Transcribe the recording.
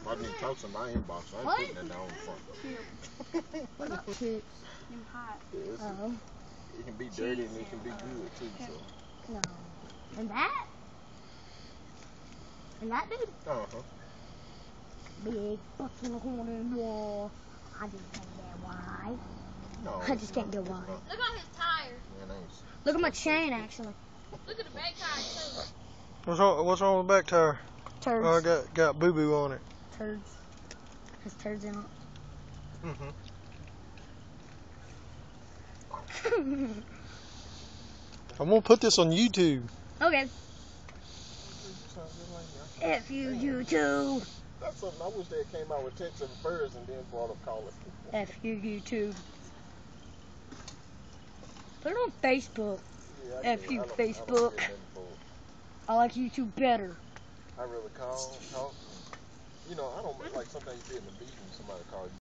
I didn't toss in my inbox. I ain't putting that down in front. What about chips? Them hot. Yeah, it can be dirty and it can be good too. So. No. And that? And that dude? Big fucking horn wall. I just can't get why. No. I just can't get why. Look on his tires. Yeah, Look at my chain, actually. Look at the back tire too. What's wrong with the back tire? Turds. Oh, I got boo boo on it. Turds. Has turds in it. I'm gonna put this on YouTube. Okay. If you YouTube. That's something I wish they came out with texting first and then brought up calling. If you YouTube. Put it on Facebook. Yeah, F you Facebook. I like YouTube better. I really call, talk. You know, I don't like sometimes you be in the meeting, somebody call you.